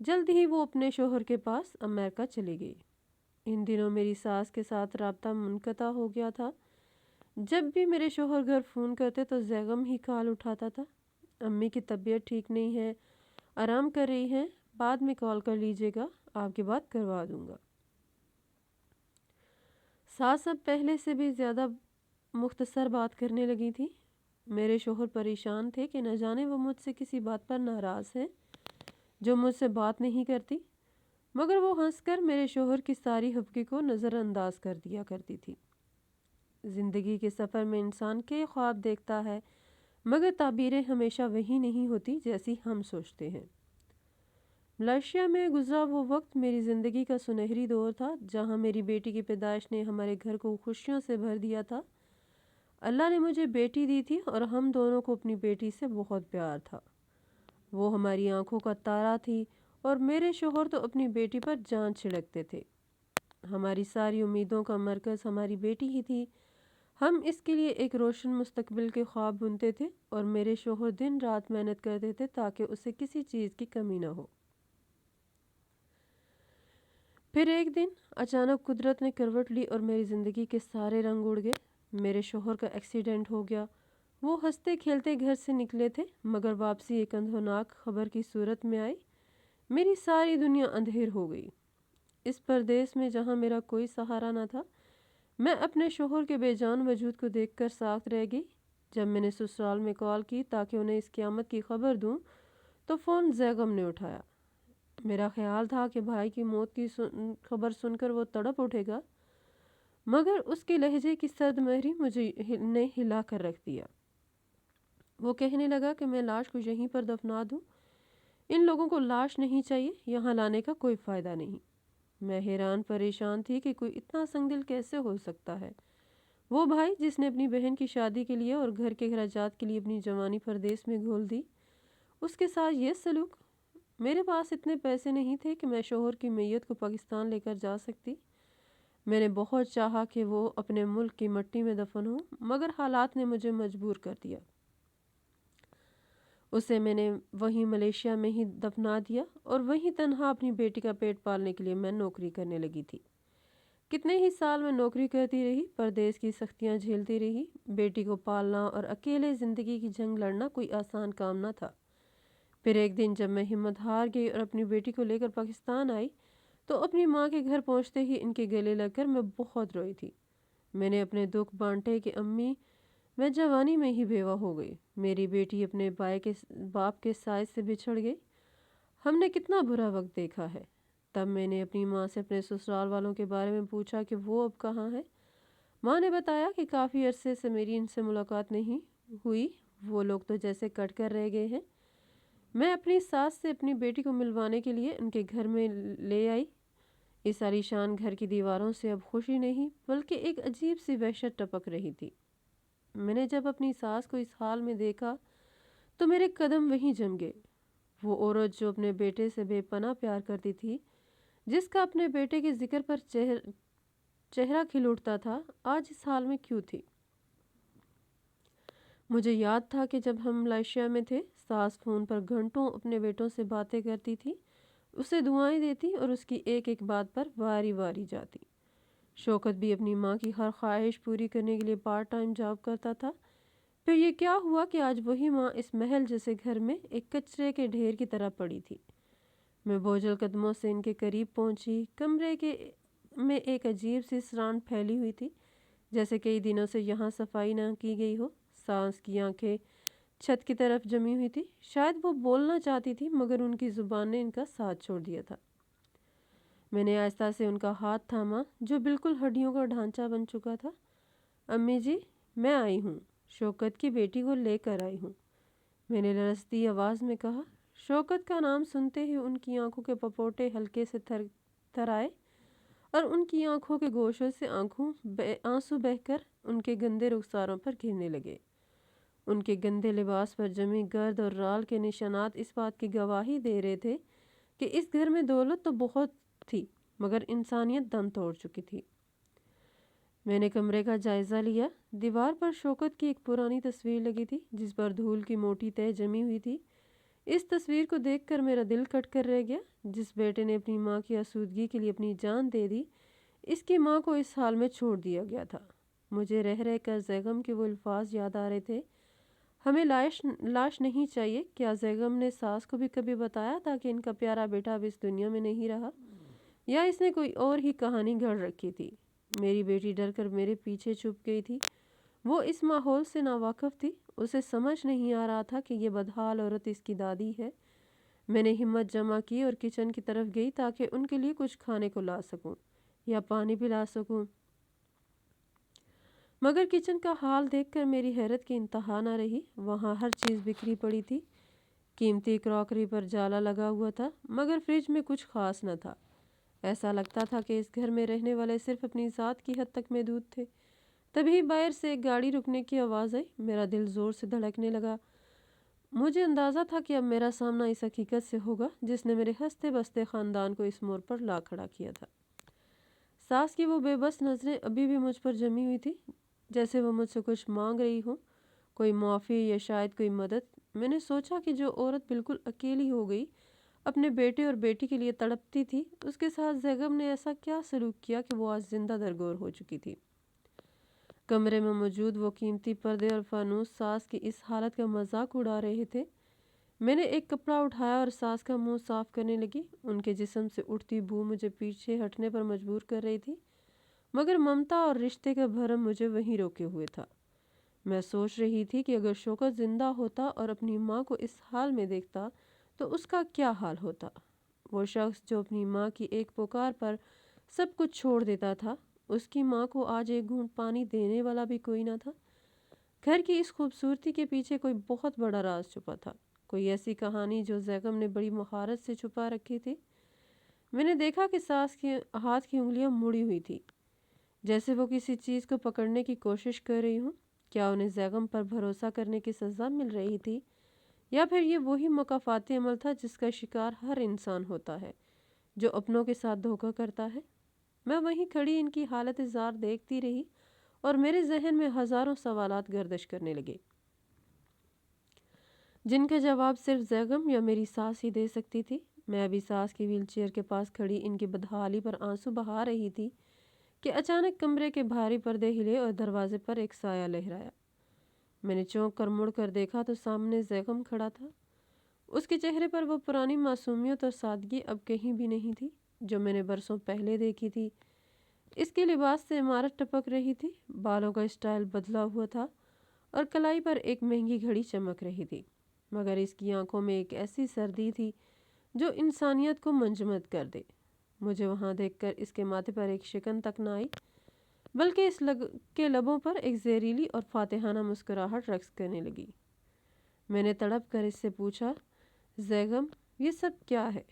جلد ہی وہ اپنے شوہر کے پاس امریکہ چلی گئی۔ ان دنوں میری ساس کے ساتھ رابطہ منقطع ہو گیا تھا۔ جب بھی میرے شوہر گھر فون کرتے تو زیغم ہی کال اٹھاتا تھا۔ امی کی طبیعت ٹھیک نہیں ہے، آرام کر رہی ہیں، بعد میں کال کر لیجیے گا، آپ کی بات کروا دوں گا۔ ساس اب پہلے سے بھی زیادہ مختصر بات کرنے لگی تھی۔ میرے شوہر پریشان تھے کہ نہ جانے وہ مجھ سے کسی بات پر ناراض ہیں جو مجھ سے بات نہیں کرتی، مگر وہ ہنس کر میرے شوہر کی ساری حقیقی کو نظر انداز کر دیا کرتی تھی۔ زندگی کے سفر میں انسان کئی خواب دیکھتا ہے، مگر تعبیریں ہمیشہ وہی نہیں ہوتی جیسی ہم سوچتے ہیں۔ ملائیشیا میں گزرا وہ وقت میری زندگی کا سنہری دور تھا، جہاں میری بیٹی کی پیدائش نے ہمارے گھر کو خوشیوں سے بھر دیا تھا۔ اللہ نے مجھے بیٹی دی تھی اور ہم دونوں کو اپنی بیٹی سے بہت پیار تھا۔ وہ ہماری آنکھوں کا تارا تھی اور میرے شوہر تو اپنی بیٹی پر جان چھڑکتے تھے۔ ہماری ساری امیدوں کا مرکز ہماری بیٹی ہی تھی۔ ہم اس کے لیے ایک روشن مستقبل کے خواب بنتے تھے اور میرے شوہر دن رات محنت کرتے تھے تاکہ اسے کسی چیز کی کمی نہ ہو۔ پھر ایک دن اچانک قدرت نے کروٹ لی اور میری زندگی کے سارے رنگ اڑ گئے۔ میرے شوہر کا ایکسیڈنٹ ہو گیا۔ وہ ہنستے کھیلتے گھر سے نکلے تھے، مگر واپسی ایک اندھوناک خبر کی صورت میں آئی۔ میری ساری دنیا اندھیر ہو گئی۔ اس پردیس میں جہاں میرا کوئی سہارا نہ تھا، میں اپنے شوہر کے بے جان وجود کو دیکھ کر ساکت رہ گئی۔ جب میں نے سسرال میں کال کی تاکہ انہیں اس قیامت کی خبر دوں تو فون زیغم نے اٹھایا۔ میرا خیال تھا کہ بھائی کی موت کی خبر سن کر وہ تڑپ اٹھے گا، مگر اس کے لہجے کی سرد مہری مجھے نے ہلا کر رکھ دیا۔ وہ کہنے لگا کہ میں لاش کو یہیں پر دفنا دوں، ان لوگوں کو لاش نہیں چاہیے، یہاں لانے کا کوئی فائدہ نہیں۔ میں حیران پریشان تھی کہ کوئی اتنا سنگ دل کیسے ہو سکتا ہے۔ وہ بھائی جس نے اپنی بہن کی شادی کے لیے اور گھر کے اخراجات کے لیے اپنی جوانی پردیس میں گھول دی، اس کے ساتھ یہ سلوک۔ میرے پاس اتنے پیسے نہیں تھے کہ میں شوہر کی میت کو پاکستان لے کر جا سکتی۔ میں نے بہت چاہا کہ وہ اپنے ملک کی مٹی میں دفن ہو، مگر حالات نے مجھے مجبور کر دیا۔ اسے میں نے وہیں ملائیشیا میں ہی دفنا دیا اور وہیں تنہا اپنی بیٹی کا پیٹ پالنے کے لیے میں نوکری کرنے لگی تھی۔ کتنے ہی سال میں نوکری کرتی رہی، پردیس کی سختیاں جھیلتی رہی۔ بیٹی کو پالنا اور اکیلے زندگی کی جنگ لڑنا کوئی آسان کام نہ تھا۔ پھر ایک دن جب میں ہمت ہار گئی اور اپنی بیٹی کو لے کر پاکستان آئی تو اپنی ماں کے گھر پہنچتے ہی ان کے گلے لگ کر میں بہت روئی تھی۔ میں نے اپنے دکھ بانٹے کہ امی، میں جوانی میں ہی بیوہ ہو گئی، میری بیٹی اپنے باپ کے سائے سے بچھڑ گئی، ہم نے کتنا برا وقت دیکھا ہے۔ تب میں نے اپنی ماں سے اپنے سسرال والوں کے بارے میں پوچھا کہ وہ اب کہاں ہے۔ ماں نے بتایا کہ کافی عرصے سے میری ان سے ملاقات نہیں ہوئی، وہ لوگ تو جیسے کٹ کر رہ گئے ہیں۔ میں اپنی ساس سے اپنی بیٹی کو ملوانے کے لیے ان کے گھر میں لے آئی۔ اس عالیشان گھر کی دیواروں سے اب خوشی نہیں بلکہ ایک عجیب سی وحشت ٹپک رہی تھی۔ میں نے جب اپنی ساس کو اس حال میں دیکھا تو میرے قدم وہیں جم گئے۔ وہ عورت جو اپنے بیٹے سے بے پناہ پیار کرتی تھی، جس کا اپنے بیٹے کے ذکر پر چہرہ کھل اٹھتا تھا، آج اس حال میں کیوں تھی؟ مجھے یاد تھا کہ جب ہم ملائیشیا میں تھے، ساس فون پر گھنٹوں اپنے بیٹوں سے باتیں کرتی تھی، اسے دعائیں دیتی اور اس کی ایک ایک بات پر واری واری جاتی۔ شوکت بھی اپنی ماں کی ہر خواہش پوری کرنے کے لیے پارٹ ٹائم جاب کرتا تھا۔ پھر یہ کیا ہوا کہ آج وہی ماں اس محل جیسے گھر میں ایک کچرے کے ڈھیر کی طرح پڑی تھی۔ میں بوجھل قدموں سے ان کے قریب پہنچی۔ کمرے میں ایک عجیب سی سران پھیلی ہوئی تھی، جیسے کئی دنوں سے یہاں صفائی نہ کی گئی ہو۔ سانس کی آنکھیں چھت کی طرف جمی ہوئی تھی، شاید وہ بولنا چاہتی تھی مگر ان کی زبان نے ان کا ساتھ چھوڑ دیا تھا۔ میں نے آہستہ سے ان کا ہاتھ تھاما جو بالکل ہڈیوں کا ڈھانچہ بن چکا تھا۔ امی جی، میں آئی ہوں، شوکت کی بیٹی کو لے کر آئی ہوں، میں نے لرزتی آواز میں کہا۔ شوکت کا نام سنتے ہی ان کی آنکھوں کے پپوٹے ہلکے سے تھر آئے اور ان کی آنکھوں کے گوشوں سے آنسو بہہ کر ان کے گندے رخساروں پر گرنے لگے۔ ان کے گندے لباس پر جمی گرد اور رال کے نشانات اس بات کی گواہی دے رہے تھے کہ اس گھر میں دولت تو بہت تھی مگر انسانیت دم توڑ چکی تھی۔ میں نے کمرے کا جائزہ لیا۔ دیوار پر شوکت کی ایک پرانی تصویر لگی تھی جس پر دھول کی موٹی تہ جمی ہوئی تھی۔ اس تصویر کو دیکھ کر میرا دل کٹ کر رہ گیا۔ جس بیٹے نے اپنی ماں کی آسودگی کے لیے اپنی جان دے دی، اس کی ماں کو اس حال میں چھوڑ دیا گیا تھا۔ مجھے رہ رہ کر زیغم کے وہ الفاظ یاد آ رہے تھے، ہمیں لاش نہیں چاہیے۔ کیا زیغم نے ساس کو بھی کبھی بتایا تھا کہ ان کا پیارا بیٹا اب اس دنیا میں نہیں رہا، یا اس نے کوئی اور ہی کہانی گھڑ رکھی تھی؟ میری بیٹی ڈر کر میرے پیچھے چھپ گئی تھی۔ وہ اس ماحول سے ناواقف تھی، اسے سمجھ نہیں آ رہا تھا کہ یہ بدحال عورت اس کی دادی ہے۔ میں نے ہمت جمع کی اور کچن کی طرف گئی تاکہ ان کے لیے کچھ کھانے کو لا سکوں یا پانی پلا سکوں، مگر کچن کا حال دیکھ کر میری حیرت کی انتہا نہ رہی۔ وہاں ہر چیز بکھری پڑی تھی، قیمتی کراکری پر جالا لگا ہوا تھا، مگر فریج میں کچھ خاص نہ تھا۔ ایسا لگتا تھا کہ اس گھر میں رہنے والے صرف اپنی ذات کی حد تک محدود تھے۔ تبھی باہر سے ایک گاڑی رکنے کی آواز آئی، میرا دل زور سے دھڑکنے لگا۔ مجھے اندازہ تھا کہ اب میرا سامنا اس حقیقت سے ہوگا جس نے میرے ہنستے بستے خاندان کو اس موڑ پر لا کھڑا کیا تھا۔ ساس کی وہ بے بس نظریں ابھی بھی مجھ پر جمی ہوئی تھی، جیسے وہ مجھ سے کچھ مانگ رہی ہو، کوئی معافی یا شاید کوئی مدد۔ میں نے سوچا کہ جو عورت بالکل اکیلی ہو گئی، اپنے بیٹے اور بیٹی کے لیے تڑپتی تھی، اس کے ساتھ زیغم نے ایسا کیا سلوک کیا کہ وہ آج زندہ درگور ہو چکی تھی۔ کمرے میں موجود وہ قیمتی پردے اور فانوس ساس کی اس حالت کا مذاق اڑا رہے تھے۔ میں نے ایک کپڑا اٹھایا اور ساس کا منہ صاف کرنے لگی۔ ان کے جسم سے اٹھتی بو مجھے پیچھے ہٹنے پر مجبور کر رہی تھی، مگر ممتا اور رشتے کا بھرم مجھے وہیں روکے ہوئے تھا۔ میں سوچ رہی تھی کہ اگر شوکت زندہ ہوتا اور اپنی ماں کو اس حال میں دیکھتا تو اس کا کیا حال ہوتا۔ وہ شخص جو اپنی ماں کی ایک پکار پر سب کچھ چھوڑ دیتا تھا، اس کی ماں کو آج ایک گھونٹ پانی دینے والا بھی کوئی نہ تھا۔ گھر کی اس خوبصورتی کے پیچھے کوئی بہت بڑا راز چھپا تھا، کوئی ایسی کہانی جو زیغم نے بڑی مہارت سے چھپا رکھی تھی۔ میں نے دیکھا کہ ساس کے ہاتھ کی انگلیاں مڑی ہوئی تھی، جیسے وہ کسی چیز کو پکڑنے کی کوشش کر رہی ہوں۔ کیا انہیں زیغم پر بھروسہ کرنے کی سزا مل رہی تھی، یا پھر یہ وہی مکافاتی عمل تھا جس کا شکار ہر انسان ہوتا ہے جو اپنوں کے ساتھ دھوکہ کرتا ہے؟ میں وہیں کھڑی ان کی حالت زار دیکھتی رہی اور میرے ذہن میں ہزاروں سوالات گردش کرنے لگے، جن کا جواب صرف زیغم یا میری ساس ہی دے سکتی تھی۔ میں ابھی ساس کی ویل چیئر کے پاس کھڑی ان کی بدحالی پر آنسو بہا رہی تھی کہ اچانک کمرے کے بھاری پردے ہلے اور دروازے پر ایک سایہ لہرایا۔ میں نے چونک کر مڑ کر دیکھا تو سامنے زیغم کھڑا تھا۔ اس کے چہرے پر وہ پرانی معصومیت اور سادگی اب کہیں بھی نہیں تھی جو میں نے برسوں پہلے دیکھی تھی۔ اس کے لباس سے عمارت ٹپک رہی تھی، بالوں کا اسٹائل بدلا ہوا تھا اور کلائی پر ایک مہنگی گھڑی چمک رہی تھی، مگر اس کی آنکھوں میں ایک ایسی سردی تھی جو انسانیت کو منجمد کر دے۔ مجھے وہاں دیکھ کر اس کے ماتھے پر ایک شکن تک نہ آئی، بلکہ اس کے لبوں پر ایک زہریلی اور فاتحانہ مسکراہٹ رقص کرنے لگی۔ میں نے تڑپ کر اس سے پوچھا، زیغم، یہ سب کیا ہے؟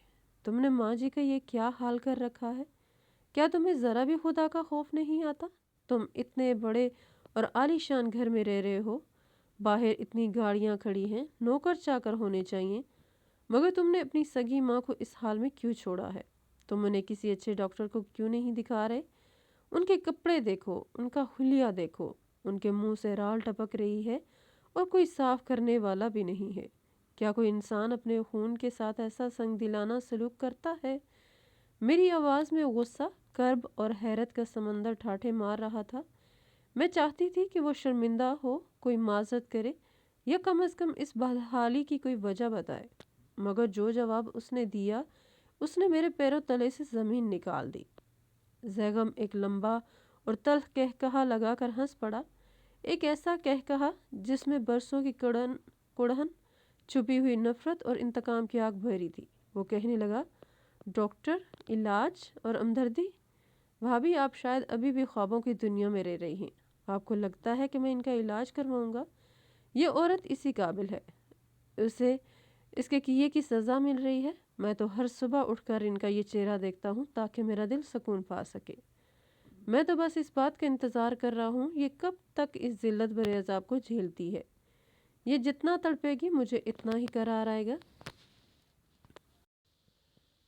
تم نے ماں جی کا یہ کیا حال کر رکھا ہے؟ کیا تمہیں ذرا بھی خدا کا خوف نہیں آتا؟ تم اتنے بڑے اور عالی شان گھر میں رہ رہے ہو، باہر اتنی گاڑیاں کھڑی ہیں، نوکر چاکر ہونے چاہیے، مگر تم نے اپنی سگی ماں کو اس حال میں کیوں چھوڑا ہے؟ تم انہیں کسی اچھے ڈاکٹر کو کیوں نہیں دکھا رہے؟ ان کے کپڑے دیکھو، ان کا حلیہ دیکھو، ان کے منہ سے رال ٹپک رہی ہے اور کوئی صاف کرنے والا بھی نہیں ہے۔ کیا کوئی انسان اپنے خون کے ساتھ ایسا سنگ دلانہ سلوک کرتا ہے؟ میری آواز میں غصہ، کرب اور حیرت کا سمندر ٹھاٹھے مار رہا تھا۔ میں چاہتی تھی کہ وہ شرمندہ ہو، کوئی معذرت کرے، یا کم از کم اس بدحالی کی کوئی وجہ بتائے، مگر جو جواب اس نے دیا اس نے میرے پیروں تلے سے زمین نکال دی۔ زیغم ایک لمبا اور تلخ قہقہا لگا کر ہنس پڑا، ایک ایسا قہقہا جس میں برسوں کی کڑہن، چھپی ہوئی نفرت اور انتقام کی آگ بھری تھی۔ وہ کہنے لگا، ڈاکٹر، علاج اور ہمدردی؟ بھابھی، آپ شاید ابھی بھی خوابوں کی دنیا میں رہ رہی ہیں۔ آپ کو لگتا ہے کہ میں ان کا علاج کرواؤں گا؟ یہ عورت اسی قابل ہے، اسے اس کے کیے کی سزا مل رہی ہے۔ میں تو ہر صبح اٹھ کر ان کا یہ چہرہ دیکھتا ہوں تاکہ میرا دل سکون پا سکے۔ میں تو بس اس بات کا انتظار کر رہا ہوں یہ کب تک اس ذلت بھرے عذاب کو جھیلتی ہے۔ یہ جتنا تڑپے گی مجھے اتنا ہی قرار آئے گا۔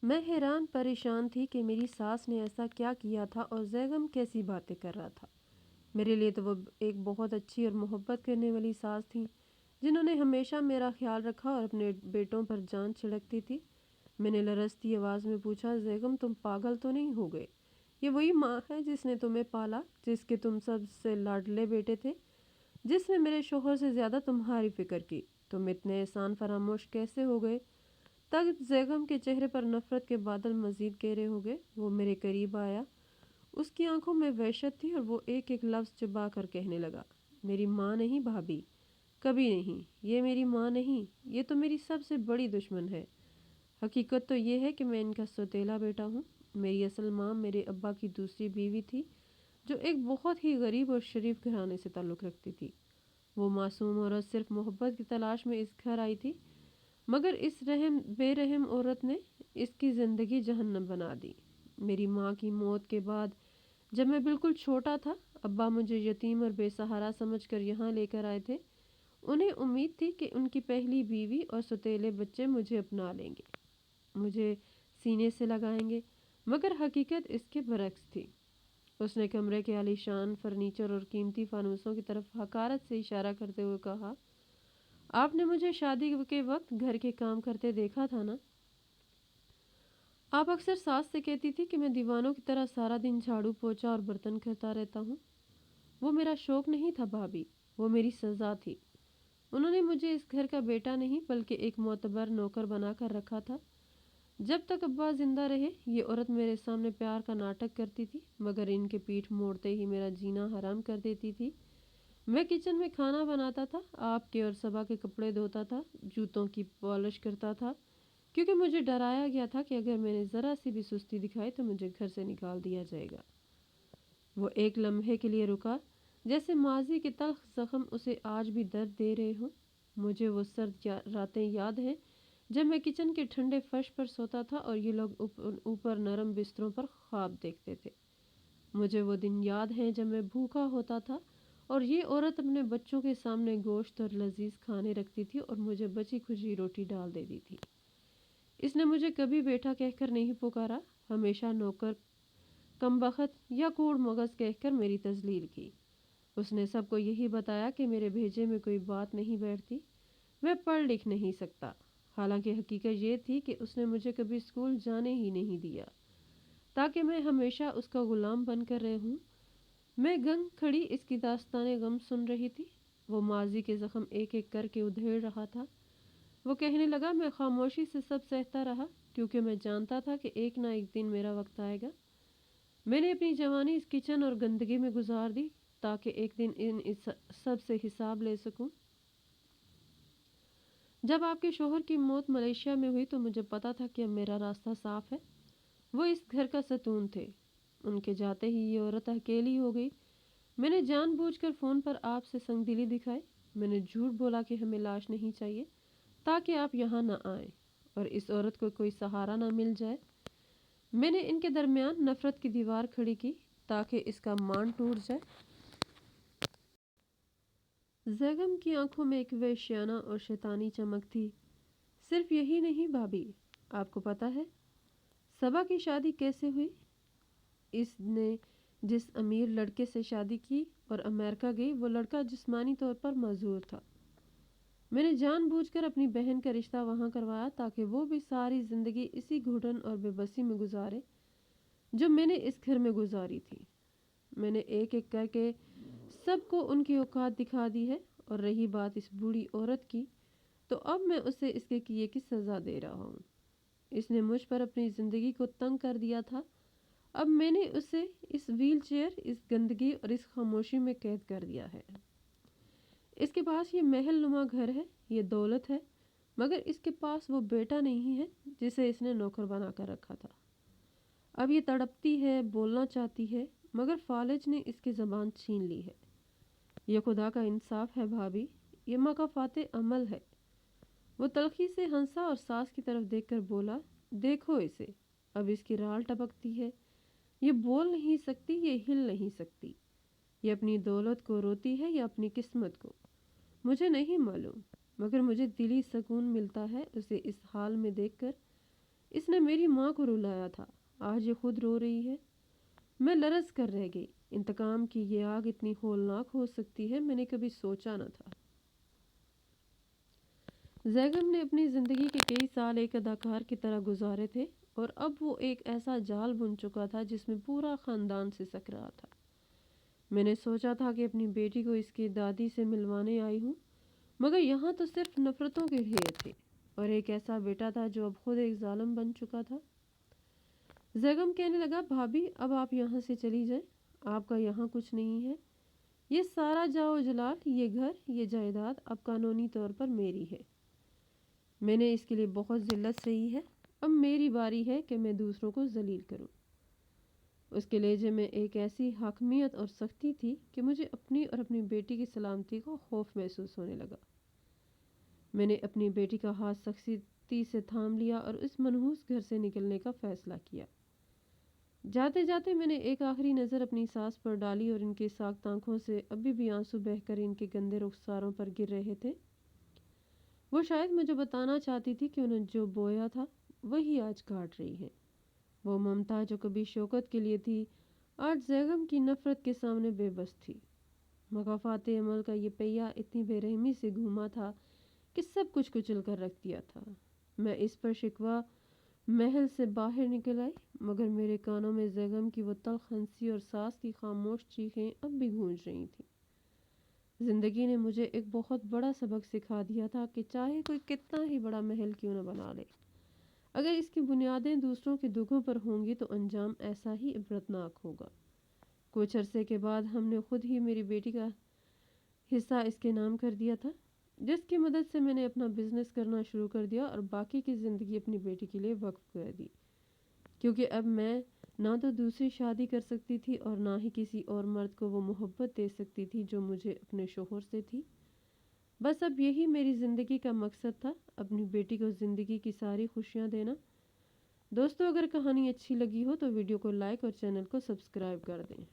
میں حیران پریشان تھی کہ میری ساس نے ایسا کیا کیا تھا اور زیغم کیسی باتیں کر رہا تھا۔ میرے لیے تو وہ ایک بہت اچھی اور محبت کرنے والی ساس تھی جنہوں نے ہمیشہ میرا خیال رکھا اور اپنے بیٹوں پر جان چھڑکتی تھی۔ میں نے لرزتی آواز میں پوچھا، بیگم تم پاگل تو نہیں ہو گئے؟ یہ وہی ماں ہے جس نے تمہیں پالا، جس کے تم سب سے لاڈلے بیٹے تھے، جس نے میرے شوہر سے زیادہ تمہاری فکر کی۔ تم اتنے احسان فراموش کیسے ہو گئے؟ تب بیگم کے چہرے پر نفرت کے بادل مزید گہرے ہو گئے۔ وہ میرے قریب آیا، اس کی آنکھوں میں وحشت تھی اور وہ ایک ایک لفظ چبا کر کہنے لگا، میری ماں نہیں بھابھی، کبھی نہیں، یہ میری ماں نہیں، یہ تو میری سب سے بڑی دشمن ہے۔ حقیقت تو یہ ہے کہ میں ان کا سوتیلا بیٹا ہوں۔ میری اصل ماں میرے ابا کی دوسری بیوی تھی، جو ایک بہت ہی غریب اور شریف گھرانے سے تعلق رکھتی تھی۔ وہ معصوم عورت صرف محبت کی تلاش میں اس گھر آئی تھی، مگر اس بے رحم عورت نے اس کی زندگی جہنم بنا دی۔ میری ماں کی موت کے بعد جب میں بالکل چھوٹا تھا، ابا مجھے یتیم اور بے سہارا سمجھ کر یہاں لے کر آئے تھے۔ انہیں امید تھی کہ ان کی پہلی بیوی اور سوتیلے بچے مجھے اپنا لیں گے، مجھے سینے سے لگائیں گے، مگر حقیقت اس کے برعکس تھی۔ اس نے کمرے کے عالیشان فرنیچر اور قیمتی فانوسوں کی طرف حقارت سے اشارہ کرتے ہوئے کہا، آپ نے مجھے شادی کے وقت گھر کے کام کرتے دیکھا تھا نا؟ آپ اکثر ساس سے کہتی تھی کہ میں دیوانوں کی طرح سارا دن جھاڑو پوچھا اور برتن کرتا رہتا ہوں۔ وہ میرا شوق نہیں تھا بھابھی، وہ میری سزا تھی۔ انہوں نے مجھے اس گھر کا بیٹا نہیں بلکہ ایک معتبر نوکر بنا کر رکھا تھا۔ جب تک ابا زندہ رہے، یہ عورت میرے سامنے پیار کا ناٹک کرتی تھی، مگر ان کے پیٹھ موڑتے ہی میرا جینا حرام کر دیتی تھی۔ میں کچن میں کھانا بناتا تھا، آپ کے اور صبا کے کپڑے دھوتا تھا، جوتوں کی پالش کرتا تھا، کیونکہ مجھے ڈرایا گیا تھا کہ اگر میں نے ذرا سی بھی سستی دکھائی تو مجھے گھر سے نکال دیا جائے گا۔ وہ ایک لمحے کے لیے رکا، جیسے ماضی کے تلخ زخم اسے آج بھی درد دے رہے ہوں۔ مجھے وہ سرد راتیں یاد ہیں جب میں کچن کے ٹھنڈے فرش پر سوتا تھا اور یہ لوگ اوپر نرم بستروں پر خواب دیکھتے تھے۔ مجھے وہ دن یاد ہیں جب میں بھوکا ہوتا تھا اور یہ عورت اپنے بچوں کے سامنے گوشت اور لذیذ کھانے رکھتی تھی اور مجھے بچی کھچی روٹی ڈال دیتی تھی۔ اس نے مجھے کبھی بیٹا کہہ کر نہیں پکارا، ہمیشہ نوکر، کم بخت یا کوڑ مغز کہہ کر میری تذلیل کی۔ اس نے سب کو یہی بتایا کہ میرے بھیجے میں کوئی بات نہیں بیٹھتی، میں پڑھ لکھ نہیں سکتا، حالانکہ حقیقت یہ تھی کہ اس نے مجھے کبھی اسکول جانے ہی نہیں دیا تاکہ میں ہمیشہ اس کا غلام بن کر رہوں۔ میں گنگ کھڑی اس کی داستان غم سن رہی تھی۔ وہ ماضی کے زخم ایک ایک کر کے ادھیڑ رہا تھا۔ وہ کہنے لگا، میں خاموشی سے سب سہتا رہا کیونکہ میں جانتا تھا کہ ایک نہ ایک دن میرا وقت آئے گا۔ میں نے اپنی جوانی اس کچن اور گندگی میں گزار دی تاکہ ایک دن ان سب سے حساب لے سکوں۔ جب آپ کے شوہر کی موت ملیشیا میں ہوئی تو مجھے پتا تھا کہ اب میرا راستہ صاف ہے۔ وہ اس گھر کا ستون تھے۔ ان کے جاتے ہی یہ عورت اکیلی ہو گئی۔ میں نے جان بوجھ کر فون پر آپ سے سنگ دلی دکھائی۔ میں نے جھوٹ بولا کہ ہمیں لاش نہیں چاہیے تاکہ آپ یہاں نہ آئیں اور اس عورت کو کوئی سہارا نہ مل جائے۔ میں نے ان کے درمیان نفرت کی دیوار کھڑی کی تاکہ اس کا مان ٹوٹ جائے۔ بیگم کی آنکھوں میں ایک وحشیانہ اور شیطانی چمک تھی۔ صرف یہی نہیں بھابھی، آپ کو پتا ہے صبا کی شادی کیسے ہوئی؟ اس نے جس امیر لڑکے سے شادی کی اور امریکہ گئی، وہ لڑکا جسمانی طور پر معذور تھا۔ میں نے جان بوجھ کر اپنی بہن کا رشتہ وہاں کروایا تاکہ وہ بھی ساری زندگی اسی گھٹن اور بے بسی میں گزارے جو میں نے اس گھر میں گزاری تھی۔ میں نے ایک ایک کر کے سب کو ان کی اوقات دکھا دی ہے، اور رہی بات اس بوڑھی عورت کی، تو اب میں اسے اس کے کیے کی سزا دے رہا ہوں۔ اس نے مجھ پر اپنی زندگی کو تنگ کر دیا تھا، اب میں نے اسے اس ویل چیئر، اس گندگی اور اس خاموشی میں قید کر دیا ہے۔ اس کے پاس یہ محل نما گھر ہے، یہ دولت ہے، مگر اس کے پاس وہ بیٹا نہیں ہے جسے اس نے نوکر بنا کر رکھا تھا۔ اب یہ تڑپتی ہے، بولنا چاہتی ہے، مگر فالج نے اس کی زبان چھین لی ہے۔ یہ خدا کا انصاف ہے بھابھی، یہ مکافات عمل ہے۔ وہ تلخی سے ہنسا اور ساس کی طرف دیکھ کر بولا، دیکھو اسے، اب اس کی رال ٹپکتی ہے، یہ بول نہیں سکتی، یہ ہل نہیں سکتی، یہ اپنی دولت کو روتی ہے یا اپنی قسمت کو، مجھے نہیں معلوم، مگر مجھے دلی سکون ملتا ہے اسے اس حال میں دیکھ کر۔ اس نے میری ماں کو رلایا تھا، آج یہ خود رو رہی ہے۔ میں لرز کر رہ گئی۔ انتقام کی یہ آگ اتنی ہولناک ہو سکتی ہے، میں نے کبھی سوچا نہ تھا۔ زیگم نے اپنی زندگی کے کئی سال ایک اداکار کی طرح گزارے تھے اور اب وہ ایک ایسا جال بن چکا تھا جس میں پورا خاندان سسک رہا تھا۔ میں نے سوچا تھا کہ اپنی بیٹی کو اس کی دادی سے ملوانے آئی ہوں، مگر یہاں تو صرف نفرتوں کے ڈھیر تھے اور ایک ایسا بیٹا تھا جو اب خود ایک ظالم بن چکا تھا۔ زیگم کہنے لگا، بھابھی اب آپ یہاں سے چلی جائیں، آپ کا یہاں کچھ نہیں ہے۔ یہ سارا جاؤ جلال، یہ گھر، یہ جائیداد اب قانونی طور پر میری ہے۔ میں نے اس کے لیے بہت ذلت سہی ہے، اب میری باری ہے کہ میں دوسروں کو ذلیل کروں۔ اس کے لہجے میں ایک ایسی حاکمیت اور سختی تھی کہ مجھے اپنی اور اپنی بیٹی کی سلامتی کا خوف محسوس ہونے لگا۔ میں نے اپنی بیٹی کا ہاتھ سختی سے تھام لیا اور اس منحوس گھر سے نکلنے کا فیصلہ کیا۔ جاتے جاتے میں نے ایک آخری نظر اپنی ساس پر ڈالی اور ان کی ساکت آنکھوں سے ابھی بھی آنسو بہہ کر ان کے گندے رخساروں پر گر رہے تھے۔ وہ شاید مجھے بتانا چاہتی تھی کہ انہوں نے جو بویا تھا وہی آج کاٹ رہی ہے۔ وہ ممتا جو کبھی شوکت کے لیے تھی آج زیگم کی نفرت کے سامنے بے بس تھی۔ مقافات عمل کا یہ پہیہ اتنی بے رحمی سے گھوما تھا کہ سب کچھ کچل کر رکھ دیا تھا۔ میں اس پر شکوہ محل سے باہر نکل آئی، مگر میرے کانوں میں زیگم کی وہ تلخ ہنسی اور ساس کی خاموش چیخیں اب بھی گونج رہی تھیں۔ زندگی نے مجھے ایک بہت بڑا سبق سکھا دیا تھا کہ چاہے کوئی کتنا ہی بڑا محل کیوں نہ بنا لے، اگر اس کی بنیادیں دوسروں کے دکھوں پر ہوں گی تو انجام ایسا ہی عبرتناک ہوگا۔ کچھ عرصے کے بعد ہم نے خود ہی میری بیٹی کا حصہ اس کے نام کر دیا تھا، جس کی مدد سے میں نے اپنا بزنس کرنا شروع کر دیا اور باقی کی زندگی اپنی بیٹی کے لیے وقف کر دی، کیونکہ اب میں نہ تو دوسری شادی کر سکتی تھی اور نہ ہی کسی اور مرد کو وہ محبت دے سکتی تھی جو مجھے اپنے شوہر سے تھی۔ بس اب یہی میری زندگی کا مقصد تھا، اپنی بیٹی کو زندگی کی ساری خوشیاں دینا۔ دوستو، اگر کہانی اچھی لگی ہو تو ویڈیو کو لائک اور چینل کو سبسکرائب کر دیں۔